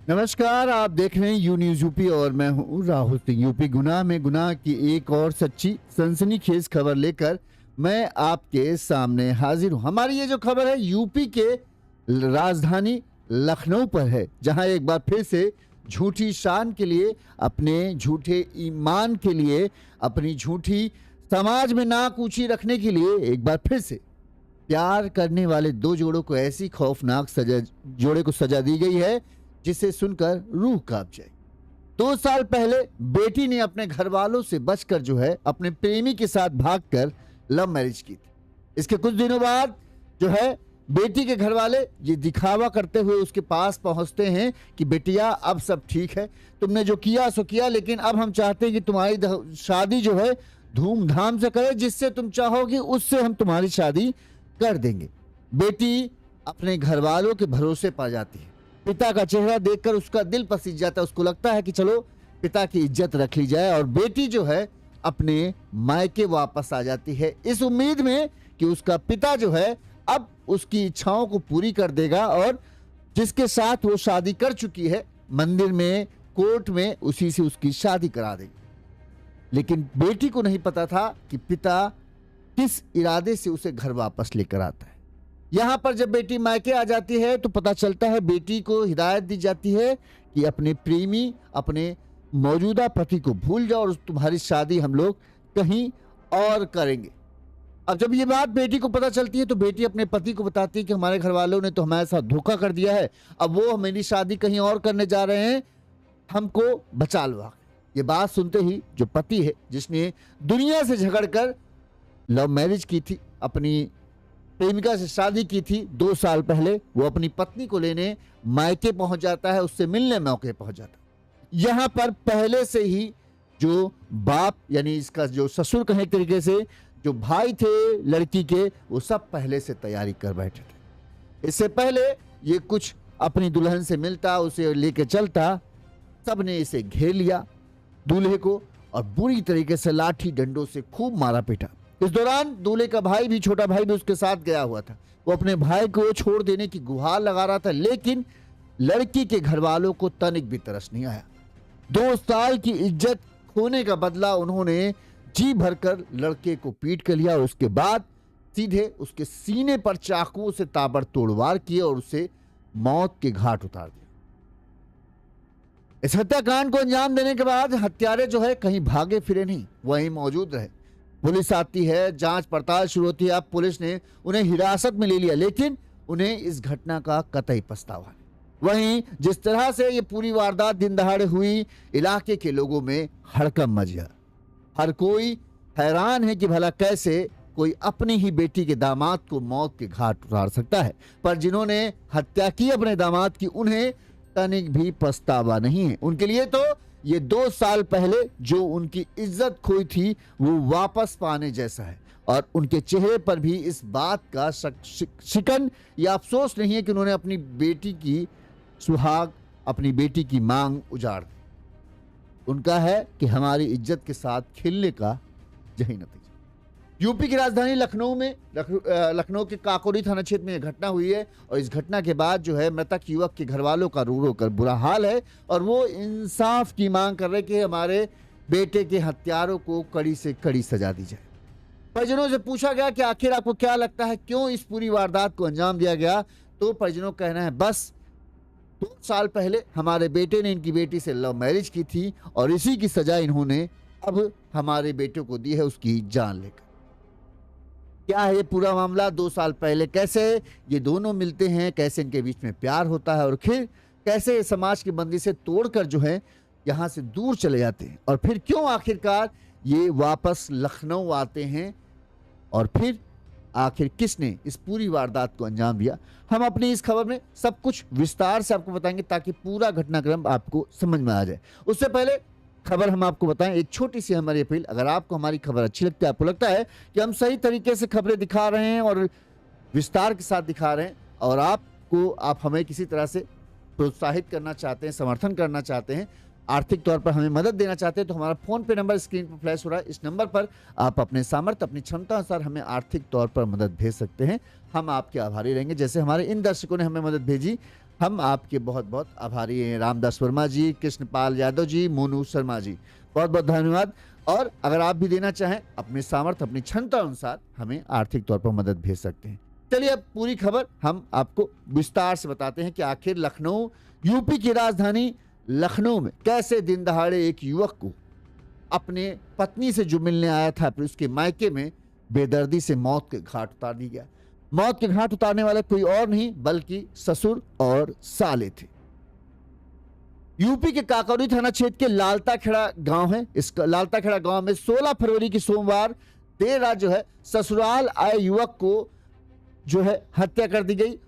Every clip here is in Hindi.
नमस्कार, आप देख रहे हैं यू न्यूज यूपी और मैं हूं राहुल सिंह। यूपी गुनाह में गुनाह की एक और सच्ची सनसनीखेज खबर लेकर मैं आपके सामने हाजिर हूं। हमारी ये जो खबर है यूपी के राजधानी लखनऊ पर है, जहां एक बार फिर से झूठी शान के लिए, अपने झूठे ईमान के लिए, अपनी झूठी समाज में नाक ऊंची रखने के लिए एक बार फिर से प्यार करने वाले दो जोड़ों को ऐसी खौफनाक जोड़े को सजा दी गई है जिसे सुनकर रूह कांप जाए। 2 साल पहले बेटी ने अपने घर वालों से बचकर जो है अपने प्रेमी के साथ भागकर लव मैरिज की थी। इसके कुछ दिनों बाद जो है बेटी के घर वाले ये दिखावा करते हुए उसके पास पहुंचते हैं कि बेटिया अब सब ठीक है, तुमने जो किया सो किया, लेकिन अब हम चाहते हैं कि तुम्हारी शादी जो है धूमधाम से करें, जिससे तुम चाहोगी उससे हम तुम्हारी शादी कर देंगे। बेटी अपने घर वालों के भरोसे पा जाती है। पिता का चेहरा देखकर उसका दिल पसीज जाता है। उसको लगता है कि चलो पिता की इज्जत रख ली जाए, और बेटी जो है अपने मायके वापस आ जाती है इस उम्मीद में कि उसका पिता जो है अब उसकी इच्छाओं को पूरी कर देगा, और जिसके साथ वो शादी कर चुकी है मंदिर में, कोर्ट में, उसी से उसकी शादी करा देगी। लेकिन बेटी को नहीं पता था कि पिता किस इरादे से उसे घर वापस लेकर आता है। यहां पर जब बेटी मायके आ जाती है तो पता चलता है, बेटी को हिदायत दी जाती है कि अपने प्रेमी, अपने मौजूदा पति को भूल जाओ और तुम्हारी शादी हम लोग कहीं और करेंगे। अब जब ये बात बेटी को पता चलती है तो बेटी अपने पति को बताती है कि हमारे घर वालों ने तो हमारे साथ धोखा कर दिया है, अब वो मेरी शादी कहीं और करने जा रहे हैं, हमको बचा लो। ये बात सुनते ही जो पति है, जिसने दुनिया से झगड़कर लव मैरिज की थी, अपनी प्रेमिका से शादी की थी 2 साल पहले, वो अपनी पत्नी को लेने मायके पहुंच जाता है, उससे मिलने मौके पहुंच जाता है। यहां पर पहले से ही जो बाप, यानी इसका जो ससुर कहें एक तरीके से, जो भाई थे लड़की के, वो सब पहले से तैयारी कर बैठे थे। इससे पहले ये कुछ अपनी दुल्हन से मिलता, उसे लेके चलता, सबने इसे घेर लिया दूल्हे को, और बुरी तरीके से लाठी डंडों से खूब मारा पीटा। इस दौरान दूल्हे का भाई भी, छोटा भाई भी उसके साथ गया हुआ था। वो अपने भाई को छोड़ देने की गुहार लगा रहा था, लेकिन लड़की के घर वालों को तनिक भी तरस नहीं आया। 2 साल की इज्जत खोने का बदला उन्होंने जी भरकर लड़के को पीट कर लिया, और उसके बाद सीधे उसके सीने पर चाकुओं से ताबड़तोड़ वार किए और उसे मौत के घाट उतार दिया। इस हत्याकांड को अंजाम देने के बाद हत्यारे जो है कहीं भागे फिरे नहीं, वहीं मौजूद रहे। पुलिस आती है, जांच पड़ताल शुरू होती है। अब पुलिस ने उन्हें हिरासत में ले लिया, लेकिन उन्हें इस घटना का कतई पछतावा नहीं। वहीं जिस तरह से ये पूरी वारदात दिन दहाड़े हुई, इलाके के लोगों में हड़कंप मच गया। हर कोई हैरान है कि भला कैसे कोई अपनी ही बेटी के दामाद को मौत के घाट उतार सकता है, पर जिन्होंने हत्या की अपने दामाद की, उन्हें तनिक भी पछतावा नहीं है। उनके लिए तो ये 2 साल पहले जो उनकी इज्जत खोई थी वो वापस पाने जैसा है, और उनके चेहरे पर भी इस बात का शिकन या अफसोस नहीं है कि उन्होंने अपनी बेटी की सुहाग, अपनी बेटी की मांग उजाड़ दी। उनका है कि हमारी इज्जत के साथ खेलने का यही नतीजा। यूपी की राजधानी लखनऊ में, लखनऊ के काकोरी थाना क्षेत्र में यह घटना हुई है, और इस घटना के बाद जो है मृतक युवक के घर वालों का रो रो कर बुरा हाल है, और वो इंसाफ की मांग कर रहे कि हमारे बेटे के हत्यारों को कड़ी से कड़ी सजा दी जाए। परिजनों से पूछा गया कि आखिर आपको क्या लगता है, क्यों इस पूरी वारदात को अंजाम दिया गया, तो परिजनों का कहना है बस 2 साल पहले हमारे बेटे ने इनकी बेटी से लव मैरिज की थी, और इसी की सजा इन्होंने अब हमारे बेटे को दी है, उसकी जान लेकर। क्या है ये पूरा मामला, 2 साल पहले कैसे ये दोनों मिलते हैं, कैसे इनके बीच में प्यार होता है, और फिर कैसे समाज की बंदी से तोड़कर जो है यहाँ से दूर चले जाते हैं, और फिर क्यों आखिरकार ये वापस लखनऊ आते हैं, और फिर आखिर किसने इस पूरी वारदात को अंजाम दिया। हम अपनी इस खबर में सब कुछ विस्तार से आपको बताएंगे ताकि पूरा घटनाक्रम आपको समझ में आ जाए। उससे पहले खबर हम आपको बताएं, एक छोटी सी हमारी अपील, अगर आपको हमारी खबर अच्छी लगती है, आपको लगता है कि हम सही तरीके से खबरें दिखा रहे हैं और विस्तार के साथ दिखा रहे हैं, और आप हमें किसी तरह से प्रोत्साहित करना चाहते हैं, समर्थन करना चाहते हैं, आर्थिक तौर पर हमें मदद देना चाहते हैं, तो हमारा फ़ोन पे नंबर स्क्रीन पर फ्लैश हो रहा है। इस नंबर पर आप अपने सामर्थ्य, अपनी क्षमता अनुसार हमें आर्थिक तौर पर मदद भेज सकते हैं। हम आपके आभारी रहेंगे, जैसे हमारे इन दर्शकों ने हमें मदद भेजी। हम आपके बहुत बहुत आभारी हैं। रामदास वर्मा जी, कृष्णपाल यादव जी, मोनू शर्मा जी, बहुत बहुत धन्यवाद। और अगर आप भी देना चाहें अपने सामर्थ्य, अपनी क्षमता अनुसार हमें आर्थिक तौर पर मदद भेज सकते हैं। चलिए अब पूरी खबर हम आपको विस्तार से बताते हैं कि आखिर लखनऊ, यूपी की राजधानी लखनऊ में कैसे दिन दहाड़े एक युवक को अपने पत्नी से जो मिलने आया था फिर उसके मायके में बेदर्दी से मौत के घाट उतार दी गया। मौत के घाट उतारने वाले कोई और नहीं बल्कि ससुर और साले थे। यूपी के काकोरी थाना क्षेत्र के लालताखेड़ा गांव है। इस लालताखेड़ा गांव में 16 फरवरी की सोमवार देर रात जो है ससुराल आए युवक को जो है हत्या कर दी गई।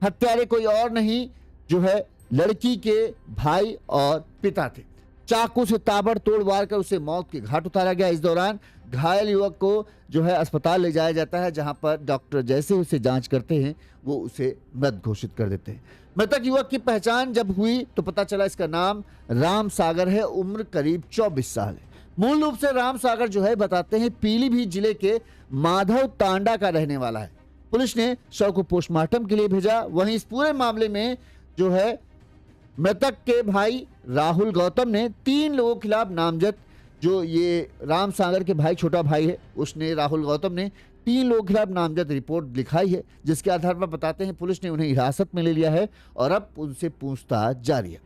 हत्यारे कोई और नहीं जो है लड़की के भाई और पिता थे। चाकू से ताबड़तोड़ वार कर उसे मौत के घाट उतारा गया। इस दौरान घायल युवक को जो है अस्पताल ले जाया जाता है, जहां पर डॉक्टर जैसे उसे जांच करते हैं वो उसे मृत घोषित कर देते हैं। मृतक युवक की पहचान जब हुई तो पता चला इसका नाम राम सागर है, उम्र करीब 24 साल है। मूल रूप से राम सागर जो है बताते हैं पीलीभीत जिले के माधव तांडा का रहने वाला है। पुलिस ने शव को पोस्टमार्टम के लिए भेजा। वहीं इस पूरे मामले में जो है मृतक के भाई राहुल गौतम ने 3 लोगों के खिलाफ नामजद, जो ये राम सागर के भाई छोटा भाई है उसने, राहुल गौतम ने 3 लोगों के खिलाफ नामजद रिपोर्ट लिखाई है, जिसके आधार पर बताते हैं पुलिस ने उन्हें हिरासत में ले लिया है और अब उनसे पूछताछ जारी है।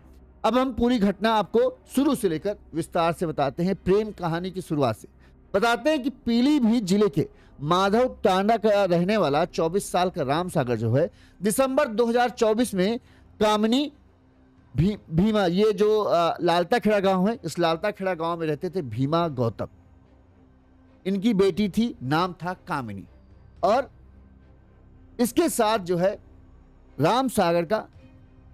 अब हम पूरी घटना आपको शुरू से लेकर विस्तार से बताते हैं, प्रेम कहानी की शुरुआत से। बताते हैं कि पीलीभीत जिले के माधव टांडा का रहने वाला 24 साल का राम सागर जो है दिसंबर 2024 में कामिनी भीमा, ये जो लालताखेड़ा गांव है, इस लालताखेड़ा गांव में रहते थे भीमा गौतम। इनकी बेटी थी, नाम था कामिनी। और इसके साथ जो है राम सागर का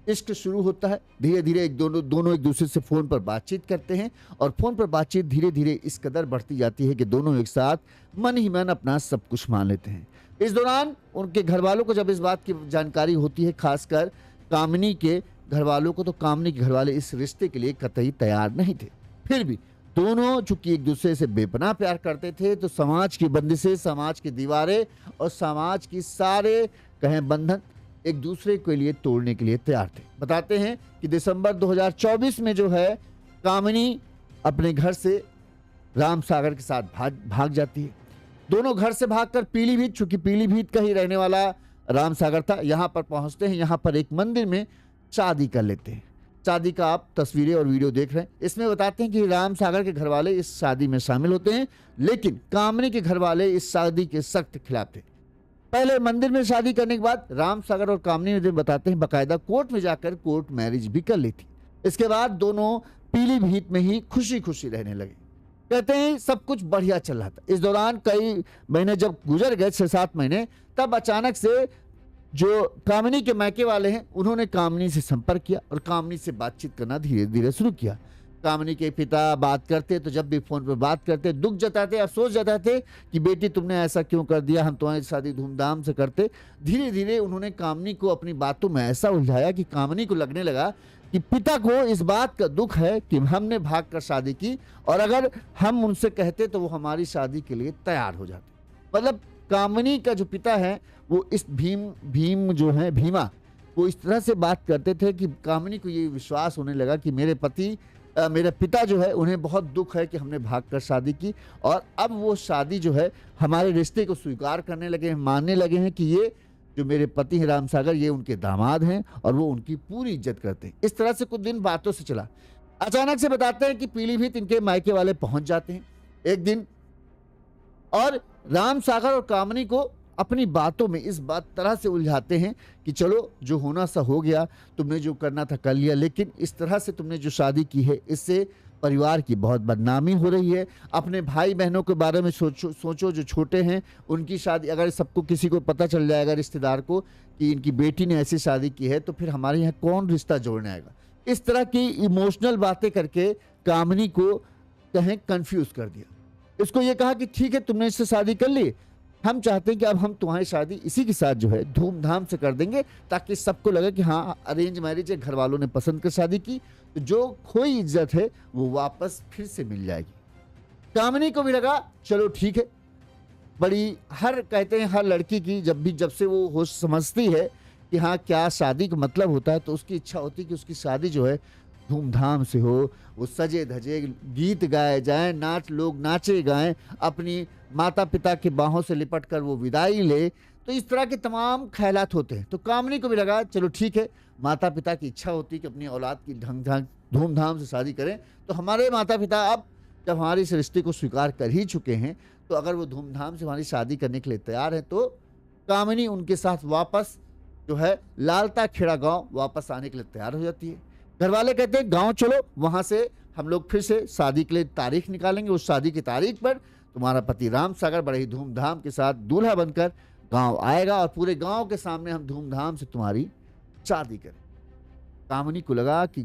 इश्क शुरू होता है। धीरे धीरे दोनों एक दूसरे से फोन पर बातचीत करते हैं और फोन पर बातचीत धीरे धीरे इस कदर बढ़ती जाती है कि दोनों एक साथ मन ही मन अपना सब कुछ मान लेते हैं। इस दौरान उनके घर वालों को जब इस बात की जानकारी होती है, खासकर कामिनी के घर वालों को, तो कामिनी के घर वाले इस रिश्ते के लिए कतई तैयार नहीं थे। फिर भी दोनों चूंकि एक दूसरे से बेपनाह प्यार करते थे तो समाज की बंदिशें, समाज की दीवारें और समाज की सारे कहें बंधन एक दूसरे के लिए तोड़ने के लिए तैयार थे। बताते हैं कि दिसंबर 2024 में जो है कामिनी अपने घर से राम सागर के साथ भाग जाती है। दोनों घर से भागकर पीलीभीत, चूंकि पीलीभीत का ही रहने वाला राम सागर था, यहाँ पर पहुंचते हैं। यहाँ पर एक मंदिर में शादी कर लेते हैं। शादी का आप तस्वीरें और वीडियो देख रहे हैं। इसमें बताते हैं कि राम सागर के घर वाले इस शादी में शामिल होते हैं, लेकिन कामिनी के घर वाले इस शादी के सख्त खिलाफ थे। पहले मंदिर में शादी करने के बाद राम सागर और कामिनी ने बताते हैं बाकायदा कोर्ट में जाकर कोर्ट मैरिज भी कर ली थी। इसके बाद दोनों पीलीभीत में ही खुशी खुशी रहने लगे। कहते हैं सब कुछ बढ़िया चल रहा था। इस दौरान कई महीने जब गुजर गए, 6-7 महीने, तब अचानक से जो कामिनी के मायके वाले हैं उन्होंने कामिनी से संपर्क किया और कामिनी से बातचीत करना धीरे धीरे शुरू किया। कामिनी के पिता बात करते तो जब भी फोन पर बात करते दुख जताते, अफसोस जताते कि बेटी तुमने ऐसा क्यों कर दिया, हम तुम्हारी शादी धूमधाम से करते। धीरे धीरे उन्होंने कामिनी को अपनी बातों में ऐसा उलझाया कि कामिनी को लगने लगा कि पिता को इस बात का दुख है कि हमने भाग कर शादी की और अगर हम उनसे कहते तो वो हमारी शादी के लिए तैयार हो जाते। मतलब कामिनी का जो पिता है वो इस भीम जो है भीमा, वो इस तरह से बात करते थे कि कामिनी को ये विश्वास होने लगा कि मेरे पिता जो है उन्हें बहुत दुख है कि हमने भागकर शादी की और अब वो शादी जो है हमारे रिश्ते को स्वीकार करने लगे हैं, मानने लगे हैं कि ये जो मेरे पति हैं राम सागर, ये उनके दामाद हैं और वो उनकी पूरी इज्जत करते हैं। इस तरह से कुछ दिन बातों से चला। अचानक से बताते हैं कि पीलीभीत इनके मायके वाले पहुंच जाते हैं एक दिन और राम सागर और कामिनी को अपनी बातों में इस बात तरह से उलझाते हैं कि चलो जो होना सा हो गया, तुमने जो करना था कर लिया, लेकिन इस तरह से तुमने जो शादी की है इससे परिवार की बहुत बदनामी हो रही है। अपने भाई बहनों के बारे में सोचो जो छोटे हैं, उनकी शादी अगर सबको किसी को पता चल जाएगा, रिश्तेदार को, कि इनकी बेटी ने ऐसी शादी की है तो फिर हमारे यहाँ कौन रिश्ता जोड़ने आएगा। इस तरह की इमोशनल बातें करके कामिनी को कहें कंफ्यूज कर दिया। इसको ये कहा कि ठीक है तुमने इससे शादी कर ली, हम चाहते हैं कि अब हम तुम्हारी शादी इसी के साथ जो है धूमधाम से कर देंगे ताकि सबको लगे कि हाँ अरेंज मैरिज है, घर वालों ने पसंद कर शादी की, तो जो खोई इज्जत है वो वापस फिर से मिल जाएगी। कामिनी को भी लगा चलो ठीक है। कहते हैं हर लड़की की जब से वो होश समझती है कि हाँ क्या शादी का मतलब होता है, तो उसकी इच्छा होती है कि उसकी शादी जो है धूमधाम से हो, वो सजे धजे, गीत गाए जाएं, लोग नाचे गाएं, अपनी माता पिता की बाहों से लिपट कर वो विदाई ले। तो इस तरह के तमाम ख्यालात होते हैं। तो कामनी को भी लगा चलो ठीक है, माता पिता की इच्छा होती है कि अपनी औलाद की धूमधाम से शादी करें, तो हमारे माता पिता अब जब हमारे इस रिश्ते को स्वीकार कर ही चुके हैं, तो अगर वो धूमधाम से हमारी शादी करने के लिए तैयार है, तो कामिनी उनके साथ वापस जो है लालता खेड़ा गांव वापस आने के लिए तैयार हो जाती है। घर वाले कहते हैं गांव चलो, वहां से हम लोग फिर से शादी के लिए तारीख निकालेंगे। उस शादी की तारीख पर तुम्हारा पति राम सागर बड़े ही धूमधाम के साथ दूल्हा बनकर गांव आएगा और पूरे गांव के सामने हम धूमधाम से तुम्हारी शादी करें। कामिनी को लगा कि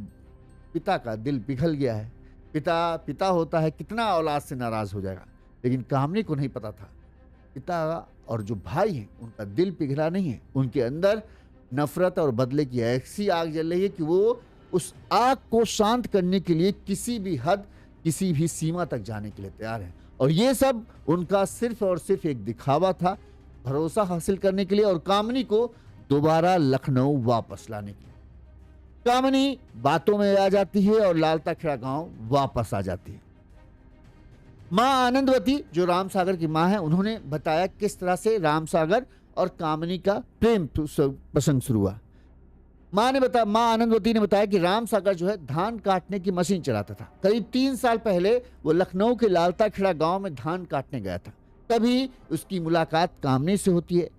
पिता का दिल पिघल गया है। पिता होता है कितना औलाद से नाराज हो जाएगा, लेकिन कामिनी को नहीं पता था पिता और जो भाई हैं उनका दिल पिघला नहीं है। उनके अंदर नफरत और बदले की ऐसी आग जल रही है कि वो उस आग को शांत करने के लिए किसी भी हद, किसी भी सीमा तक जाने के लिए तैयार है। और ये सब उनका सिर्फ और सिर्फ एक दिखावा था, भरोसा हासिल करने के लिए और कामिनी को दोबारा लखनऊ वापस लाने के लिए। कामिनी बातों में आ जाती है और लालता खेड़ा गांव वापस आ जाती है। मां आनंदवती जो राम सागर की मां है, उन्होंने बताया किस तरह से राम सागर और कामिनी का प्रेम प्रसंग शुरू हुआ। मां आनंदवती ने बताया कि राम सागर जो है धान काटने की मशीन चलाता था। करीब 3 साल पहले वो लखनऊ के लालता खेड़ा गांव में धान काटने गया था, तभी उसकी मुलाकात कामिनी से होती है।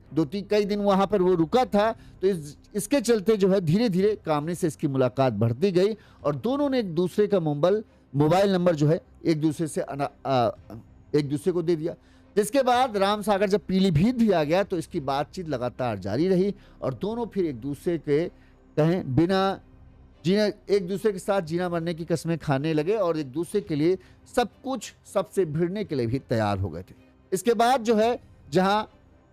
कई दिन वहां पर वो रुका था, तो इसके चलते जो है धीरे धीरे कामिनी से इसकी मुलाकात बढ़ती गई और दोनों ने एक दूसरे का मोबाइल नंबर जो है एक दूसरे को दे दिया। जिसके बाद राम सागर जब पीलीभीत भी आ गया, तो इसकी बातचीत लगातार जारी रही और दोनों फिर एक दूसरे के एक दूसरे के साथ जीना मरने की कस्में खाने लगे और एक दूसरे के लिए सब कुछ सबसे भिड़ने के लिए भी तैयार हो गए थे। इसके बाद जो है, जहां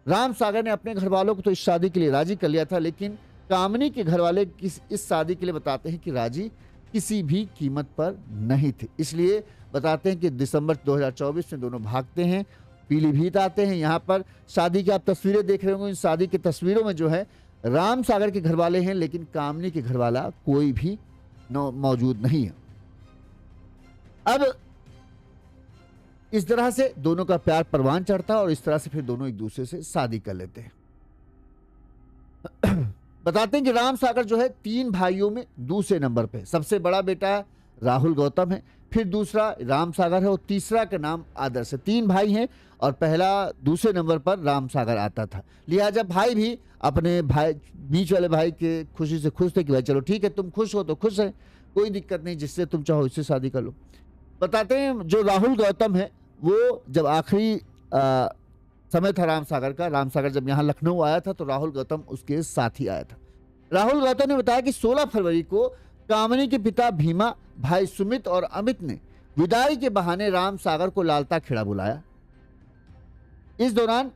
राम सागर ने अपने घर वालों को तो इस शादी के लिए राजी कर लिया था, लेकिन कामिनी के घर वाले इस शादी के लिए बताते हैं कि राजी किसी भी कीमत पर नहीं थे। इसलिए बताते हैं कि दिसंबर 2024 में दोनों भागते हैं, पीलीभीत आते हैं। यहाँ पर शादी की आप तस्वीरें देख रहे होंगे। इन शादी की तस्वीरों में जो है राम सागर के घर वाले हैं, लेकिन कामिनी के घर वाला कोई भी मौजूद नहीं है। अब इस तरह से दोनों का प्यार परवान चढ़ता है और इस तरह से फिर दोनों एक दूसरे से शादी कर लेते हैं। बताते हैं कि राम सागर जो है 3 भाइयों में दूसरे नंबर पे, सबसे बड़ा बेटा राहुल गौतम है, फिर दूसरा राम सागर है और तीसरा का नाम आदर्श है। 3 भाई हैं और दूसरे नंबर पर राम सागर आता था। लिहाजा भाई भी अपने बीच वाले भाई के खुशी से खुश थे कि भाई चलो ठीक है, तुम खुश हो तो खुश है, कोई दिक्कत नहीं, जिससे तुम चाहो इससे शादी कर लो। बताते हैं जो राहुल गौतम है, वो जब आखिरी समय था राम सागर जब यहाँ लखनऊ आया था, तो राहुल गौतम उसके साथ ही आया था। राहुल गौतम ने बताया कि 16 फरवरी को कामिनी के पिता भीमा, भाई सुमित और अमित ने विदाई के बहाने राम सागर को लालता खेड़ा बुलाया। इस दौरान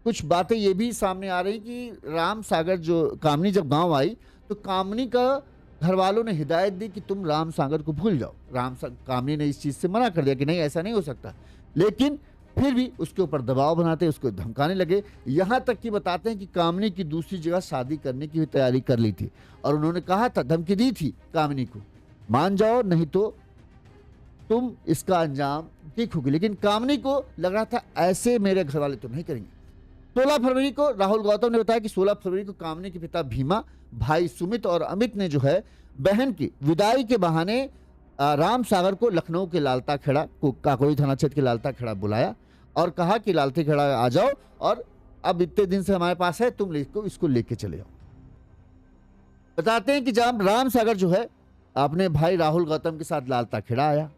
कुछ बातें ये भी सामने आ रही कि राम सागर कामिनी जब गांव आई, तो कामिनी का घर वालों ने हिदायत दी कि तुम राम सागर को भूल जाओ। कामिनी ने इस चीज से मना कर दिया कि नहीं, ऐसा नहीं हो सकता, लेकिन फिर भी उसके ऊपर दबाव बनाते, उसको धमकाने लगे। यहाँ तक कि बताते हैं कि कामिनी की दूसरी जगह शादी करने की भी तैयारी कर ली थी और उन्होंने कहा था, धमकी दी थी कामिनी को, मान जाओ नहीं तो तुम इसका अंजाम देखोगे। लेकिन कामिनी को लग रहा था ऐसे मेरे घर वाले तो नहीं करेंगे। 16 फरवरी को राहुल गौतम ने बताया कि 16 फरवरी को कामिनी के पिता भीमा, भाई सुमित और अमित ने जो है बहन की विदाई के बहाने राम सागर को लखनऊ के लालता खेड़ा काकोरी थाना क्षेत्र के लालता खेड़ा बुलाया और कहा कि लालता खेड़ा आ जाओ और अब इतने दिन से हमारे पास है, तुम इसको लेके चले जाओ। बताते हैं कि जब राम सागर जो है अपने भाई राहुल गौतम के साथ लालता खेड़ा आया,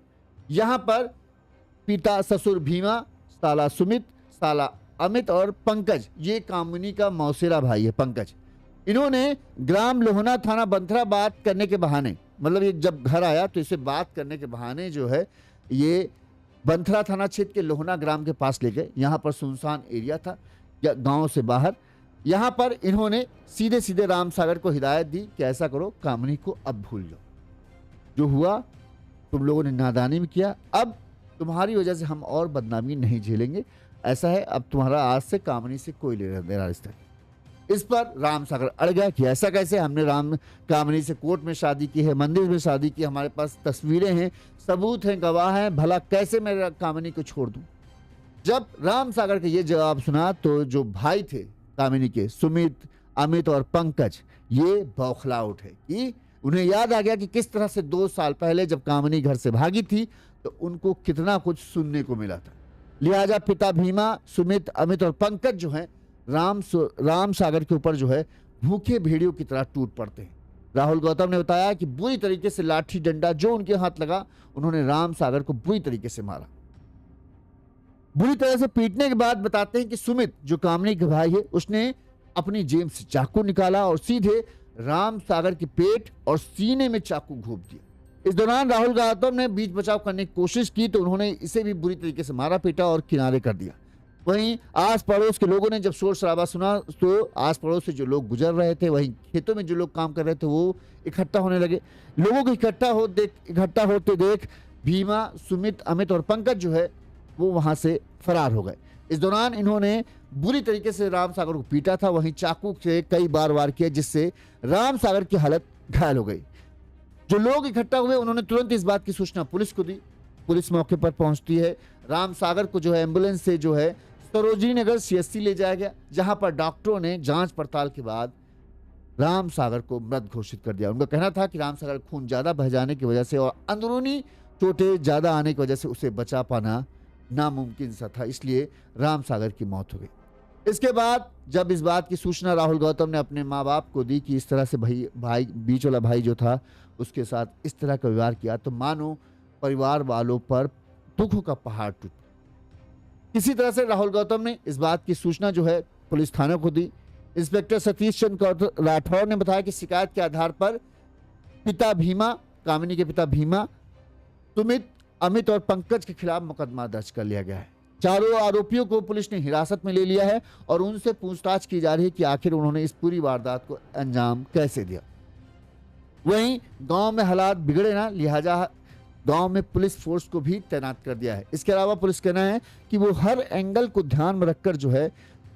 यहाँ पर पिता ससुर भीमा, साला सुमित, साला अमित और पंकज, ये कामिनी का मौसेरा भाई है पंकज, इन्होंने ग्राम लोहना थाना बंथरा बात करने के बहाने, मतलब ये जब घर आया तो इसे बात करने के बहाने जो है ये बंथरा थाना क्षेत्र के लोहना ग्राम के पास ले गए। यहाँ पर सुनसान एरिया था या गांव से बाहर। यहाँ पर इन्होंने सीधे सीधे राम सागर को हिदायत दी कि ऐसा करो, कामिनी को अब भूल जाओ, जो हुआ तुम लोगों ने नादानी में किया, अब तुम्हारी वजह से हम और बदनामी नहीं झेलेंगे। ऐसा है, अब तुम्हारा आज से कामिनी से कोई लेना देना रिश्ता नहीं। इस पर राम सागर अड़ गया कि ऐसा कैसे, हमने राम कामिनी से कोर्ट में शादी की है, मंदिर में शादी की, हमारे पास तस्वीरें हैं, सबूत हैं, गवाह हैं, भला कैसे मैं कामिनी को छोड़ दूं। जब राम सागर का ये जवाब सुना तो जो भाई थे कामिनी के, सुमित, अमित और पंकज, ये बौखला उठे कि उन्हें याद आ गया कि किस तरह से 2 साल पहले जब कामिनी घर से भागी थी तो उनको कितना कुछ सुनने को मिला था। लिहाजा पिता भीमा, सुमित, अमित और पंकज जो हैं राम सागर के ऊपर जो है भूखे भेड़ियों की तरह टूट पड़ते हैं। राहुल गौतम ने बताया कि बुरी तरीके से लाठी डंडा जो उनके हाथ लगा, उन्होंने राम सागर को बुरी तरीके से मारा। बुरी तरह से पीटने के बाद बताते हैं कि सुमित जो कामिनी का भाई है, उसने अपनी जेब से चाकू निकाला और सीधे राम सागर के पेट और सीने में चाकू घोंप दिया। इस दौरान राहुल गौतम ने बीच बचाव करने की कोशिश की तो उन्होंने इसे भी बुरी तरीके से मारा पीटा और किनारे कर दिया। वहीं आस पड़ोस के लोगों ने जब शोर शराबा सुना तो आस पड़ोस से जो लोग गुजर रहे थे, वहीं खेतों में जो लोग काम कर रहे थे, वो इकट्ठा होने लगे। लोगों को इकट्ठा होते देख भीमा, सुमित, अमित और पंकज जो है वो वहां से फरार हो गए। इस दौरान इन्होंने बुरी तरीके से राम सागर को पीटा था, वहीं चाकू से कई बार वार किया जिससे राम सागर की हालत घायल हो गई। जो लोग इकट्ठा हुए उन्होंने तुरंत इस बात की सूचना पुलिस को दी। पुलिस मौके पर पहुंचती है। राम सागर को जो है एम्बुलेंस से जो है सरोजनी नगर सीएससी ले जाया गया, जहां पर डॉक्टरों ने जांच पड़ताल के बाद राम सागर को मृत घोषित कर दिया। उनका कहना था कि राम सागर खून ज्यादा बह जाने की वजह से और अंदरूनी चोटें ज्यादा आने की वजह से उसे बचा पाना नामुमकिन सा था, इसलिए राम सागर की मौत हो गई। इसके बाद जब इस बात की सूचना राहुल गौतम ने अपने माँ बाप को दी कि इस तरह से भाई बीच वाला भाई जो था उसके साथ इस तरह का व्यवहार किया, तो मानो परिवार वालों पर दुखों का पहाड़ टूट। किसी तरह से राहुल गौतम ने इस बात की सूचना जो है पुलिस थाने को दी। इंस्पेक्टर सतीश चंद्र राठौर ने बताया कि शिकायत के आधार पर कामिनी के पिता भीमा, सुमित, अमित और पंकज के खिलाफ मुकदमा दर्ज कर लिया गया है। चारों आरोपियों को पुलिस ने हिरासत में ले लिया है और उनसे पूछताछ की जा रही है कि आखिर उन्होंने इस पूरी वारदात को अंजाम कैसे दिया। वहीं गांव में हालात बिगड़े ना, लिहाजा गांव में पुलिस फोर्स को भी तैनात कर दिया है। इसके अलावा पुलिस कहना है कि वो हर एंगल को ध्यान में रखकर जो है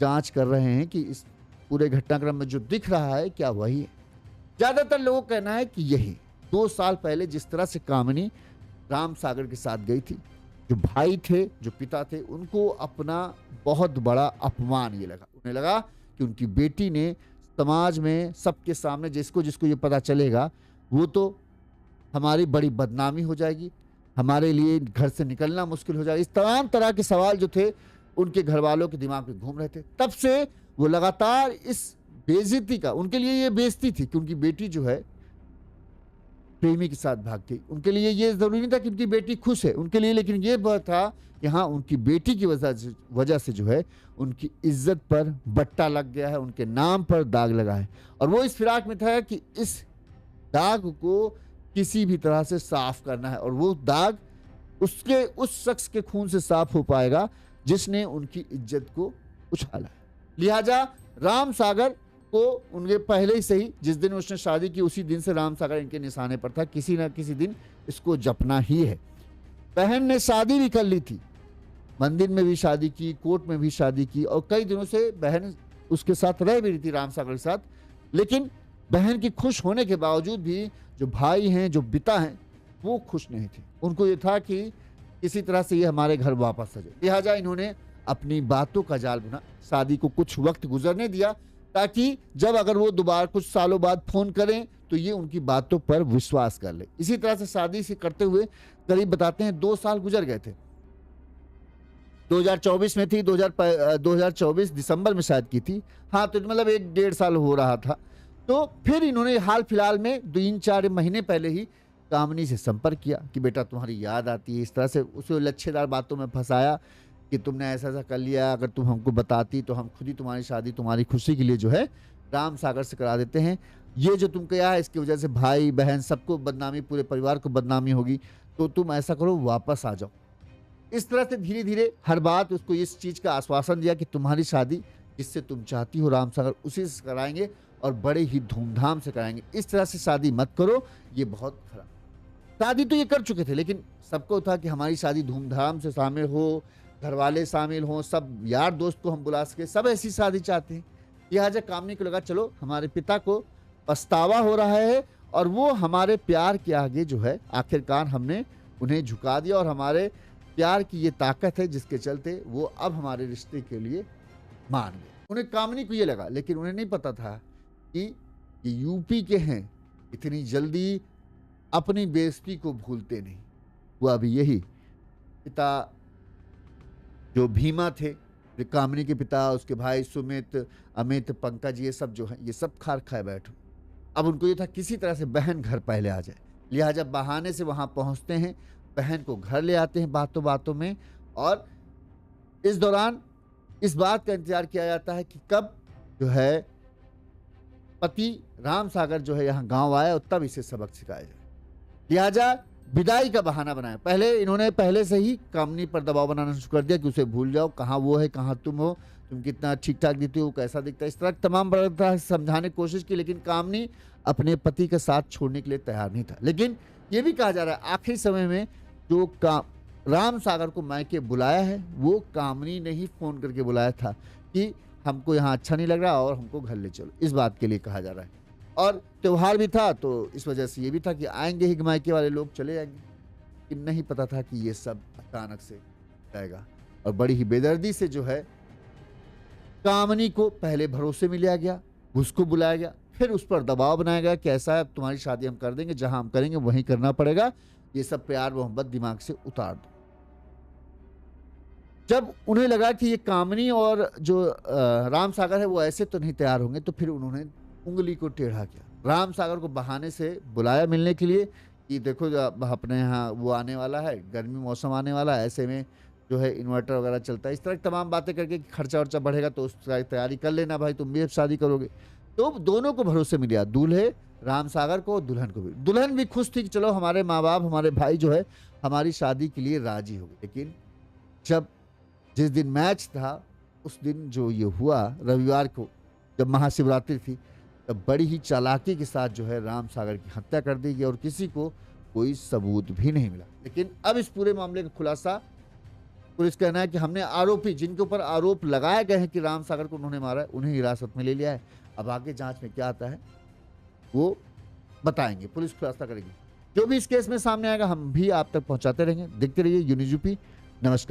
जांच कर रहे हैं कि इस पूरे घटनाक्रम में जो दिख रहा है क्या वही है। ज्यादातर लोगों का कहना है कि यही 2 साल पहले जिस तरह से कामिनी राम सागर के साथ गई थी, जो भाई थे, जो पिता थे, उनको अपना बहुत बड़ा अपमान ये लगा। उन्हें लगा कि उनकी बेटी ने समाज में सबके सामने जिसको ये पता चलेगा वो तो हमारी बड़ी बदनामी हो जाएगी, हमारे लिए घर से निकलना मुश्किल हो जाएगा। इस तमाम तरह के सवाल जो थे उनके घर वालों के दिमाग में घूम रहे थे। तब से वो लगातार इस बेइज्जती का, उनके लिए ये बेइज्जती थी कि उनकी बेटी जो है प्रेमी के साथ भाग गई। उनके लिए ये जरूरी नहीं था कि उनकी बेटी खुश है उनके लिए, लेकिन ये बात था कि हाँ उनकी बेटी की वजह से जो है उनकी इज्जत पर बट्टा लग गया है, उनके नाम पर दाग लगा है। और वो इस फिराक में था कि इस दाग को किसी भी तरह से साफ करना है और वो दाग उस शख्स के खून से साफ हो पाएगा जिसने उनकी इज्जत को उछाला है। लिहाजा राम सागर को उनके पहले ही से ही जिस दिन उसने शादी की उसी दिन से राम सागर इनके निशाने पर था, किसी ना किसी दिन इसको जपना ही है। बहन ने शादी भी कर ली थी, मंदिर में भी शादी की, कोर्ट में भी शादी की और कई दिनों से बहन उसके साथ रह भी रही थी राम सागर के साथ। लेकिन बहन की खुश होने के बावजूद भी जो भाई हैं, जो पिता हैं, वो खुश नहीं थे। उनको ये था कि किसी तरह से ये हमारे घर वापस आ जाए। लिहाजा इन्होंने अपनी बातों का जाल बुना, शादी को कुछ वक्त गुजरने दिया ताकि जब अगर वो दोबारा कुछ सालों बाद फोन करें तो ये उनकी बातों पर विश्वास कर ले। इसी तरह से शादी से करते हुए करीब बताते हैं 2 साल गुजर गए थे। 2024 में थी, 2024 दिसंबर में शायद की थी। हाँ, तो मतलब 1-1.5 साल हो रहा था। तो फिर इन्होंने हाल फिलहाल में 3-4 महीने पहले ही कामिनी से संपर्क किया कि बेटा तुम्हारी याद आती है। इस तरह से उसे लच्छेदार बातों में फंसाया कि तुमने ऐसा ऐसा कर लिया, अगर तुम हमको बताती तो हम खुद ही तुम्हारी शादी तुम्हारी खुशी के लिए जो है राम सागर से करा देते हैं। ये जो तुम किया है इसकी वजह से भाई बहन सबको बदनामी, पूरे परिवार को बदनामी होगी, तो तुम ऐसा करो वापस आ जाओ। इस तरह से धीरे धीरे हर बात उसको इस चीज़ का आश्वासन दिया कि तुम्हारी शादी जिससे तुम चाहती हो राम सागर उसी से कराएंगे और बड़े ही धूमधाम से कराएंगे। इस तरह से शादी मत करो, ये बहुत खराब। शादी तो ये कर चुके थे लेकिन सबको था कि हमारी शादी धूमधाम से शामिल हो, घर वाले शामिल हों, सब यार दोस्त को हम बुला सके, सब ऐसी शादी चाहते हैं। लिहाजा कामनी को लगा चलो हमारे पिता को पछतावा हो रहा है और वो हमारे प्यार के आगे जो है आखिरकार हमने उन्हें झुका दिया और हमारे प्यार की ये ताकत है जिसके चलते वो अब हमारे रिश्ते के लिए मान गए। उन्हें कामनी को ये लगा, लेकिन उन्हें नहीं पता था कि ये यूपी के हैं, इतनी जल्दी अपनी बेइज्जती को भूलते नहीं। हुआ भी यही, पिता जो भीमा थे, जो कामनी के पिता, उसके भाई सुमित, अमित, पंकज, ये सब जो है ये सब खार खाए बैठो। अब उनको ये था किसी तरह से बहन घर पहले आ जाए, लिहाजा बहाने से वहां पहुंचते हैं, बहन को घर ले आते हैं बातों बातों में। और इस दौरान इस बात का इंतजार किया जाता है कि कब जो है पति राम सागर जो है यहाँ गांव आया और तब इसे सबक सिखाया जाए। लिहाजा विदाई का बहाना बनाया। इन्होंने पहले से ही कामनी पर दबाव बनाना शुरू कर दिया कि उसे भूल जाओ, कहाँ वो है, कहाँ तुम हो, तुम कितना ठीक ठाक दिखते हो, कैसा दिखता है, इस तरह तमाम तरह से समझाने की कोशिश की, लेकिन कामनी अपने पति का साथ छोड़ने के लिए तैयार नहीं था। लेकिन ये भी कहा जा रहा है आखिरी समय में जो राम सागर को मायके बुलाया है वो कामनी ने ही फोन करके बुलाया था कि हमको यहाँ अच्छा नहीं लग रहा और हमको घर ले चलो, इस बात के लिए कहा जा रहा है। और त्योहार भी था तो इस वजह से ये भी था कि आएंगे ही मायके वाले लोग, चले जाएंगे, लेकिन नहीं पता था कि ये सब अचानक से जाएगा। और बड़ी ही बेदर्दी से जो है कामनी को पहले भरोसे में लिया गया, उसको बुलाया गया, फिर उस पर दबाव बनाया गया कि ऐसा है तुम्हारी शादी हम कर देंगे, जहां हम करेंगे वहीं करना पड़ेगा, ये सब प्यार मोहब्बत दिमाग से उतार दो। जब उन्हें लगा कि ये कामनी और जो राम सागर है वो ऐसे तो नहीं तैयार होंगे, तो फिर उन्होंने उंगली को टेढ़ा किया, राम सागर को बहाने से बुलाया मिलने के लिए कि देखो अपने यहाँ वो आने वाला है, गर्मी मौसम आने वाला है, ऐसे में जो है इन्वर्टर वगैरह चलता है, इस तरह की तमाम बातें करके खर्चा वर्चा बढ़ेगा तो उस तैयारी कर लेना भाई, तुम भी अब शादी करोगे। तो दोनों को भरोसे में लिया, दूल्हे राम सागर को, दुल्हन को भी। दुल्हन भी खुश थी कि चलो हमारे माँ बाप, हमारे भाई जो है हमारी शादी के लिए राजी हो गए। लेकिन जब जिस दिन मैच था उस दिन जो ये हुआ, रविवार को जब महाशिवरात्रि थी, तब बड़ी ही चालाकी के साथ जो है राम सागर की हत्या कर दी गई और किसी को कोई सबूत भी नहीं मिला। लेकिन अब इस पूरे मामले का खुलासा, पुलिस कहना है कि हमने आरोपी जिनके ऊपर आरोप लगाए गए हैं कि राम सागर को उन्होंने मारा है, उन्हें हिरासत में ले लिया है। अब आगे जांच में क्या आता है वो बताएंगे, पुलिस खुलासा करेगी। जो भी इस केस में सामने आएगा हम भी आप तक पहुंचाते रहेंगे। देखते रहिए यूनिज़ यूपी। नमस्कार।